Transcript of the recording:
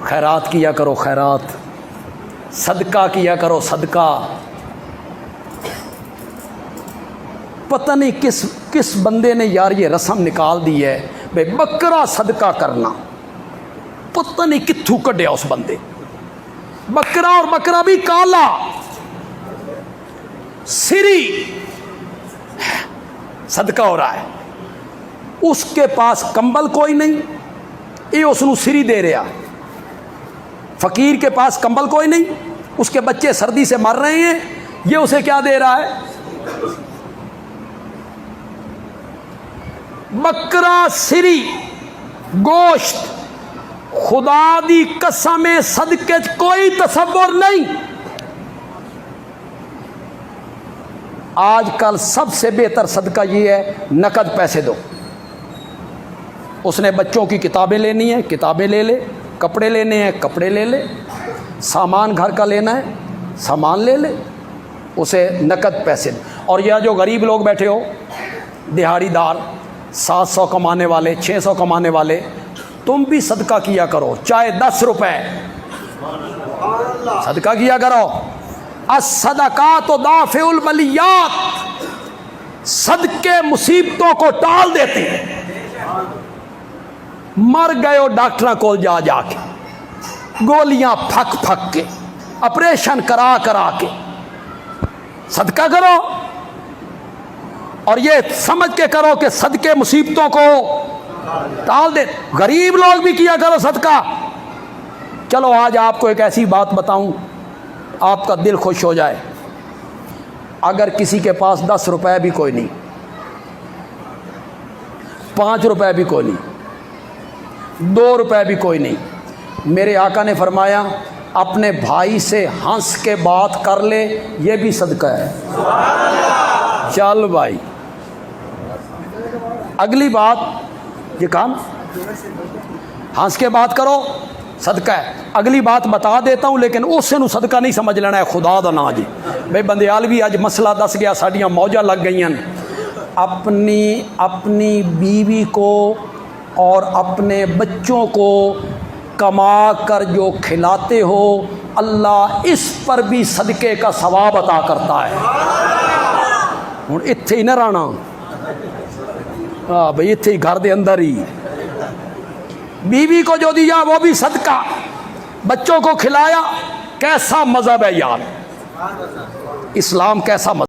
खैरात किया करो, खैरात, सदका किया करो, सदका। पता नहीं किस किस बंदे ने यार ये रस्म निकाल दी है भाई बकरा सदका करना। पता नहीं कित्थू कढ़िया उस बंदे, बकरा, और बकरा भी काला सिरी सदका हो रहा है। उसके पास कंबल कोई नहीं, ये उसनू सिरी दे रहा। फकीर के पास कंबल कोई नहीं, उसके बच्चे सर्दी से मर रहे हैं, ये उसे क्या दे रहा है? बकरा सिरी गोश्त। खुदा दी कसम सदके कोई तसव्वुर नहीं। आजकल सबसे बेहतर सदका ये है नकद पैसे दो। उसने बच्चों की किताबें लेनी है, किताबें ले ले, कपड़े लेने हैं, कपड़े ले ले, सामान घर का लेना है, सामान ले ले, उसे नकद पैसे दो। और यह जो गरीब लोग बैठे हो, दिहाड़ीदार, 700 कमाने वाले, 600 कमाने वाले, तुम भी सदका किया करो, चाहे 10 रुपए सदका किया करो। अस्सदकातो दाफिउल बलियात, सदके मुसीबतों को टाल देते हैं। मर गए हो डॉक्टर को जा जाके, गोलियां फक फक के, ऑपरेशन करा करा के, सदका करो। और ये समझ के करो कि सदके मुसीबतों को टाल दे। गरीब लोग भी किया करो सदका। चलो आज आपको एक ऐसी बात बताऊं, आपका दिल खुश हो जाए। अगर किसी के पास 10 रुपए भी कोई नहीं, 5 रुपए भी कोई नहीं, 2 रुपए भी कोई नहीं, मेरे आका ने फरमाया अपने भाई से हंस के बात कर ले, ये भी सदका है। चल भाई, अगली बात, ये काम हंस के बात करो, सदका है। अगली बात बता देता हूँ, लेकिन उससे नू सदका नहीं समझ लेना है, खुदा दा ना जी। भाई बंदयाल भी अज मसला दस गया, साड़ियाँ मौजा लग गई। अपनी बीवी को और अपने बच्चों को कमा कर जो खिलाते हो, अल्लाह इस पर भी सदके का सवाब अता करता है। हुण इत्थे ही ना रहना, हाँ भाई, इत्थे ही घर दे अंदर ही। बीवी को जो दिया वो भी सदका, बच्चों को खिलाया। कैसा मजहब है यार, इस्लाम कैसा मजहब।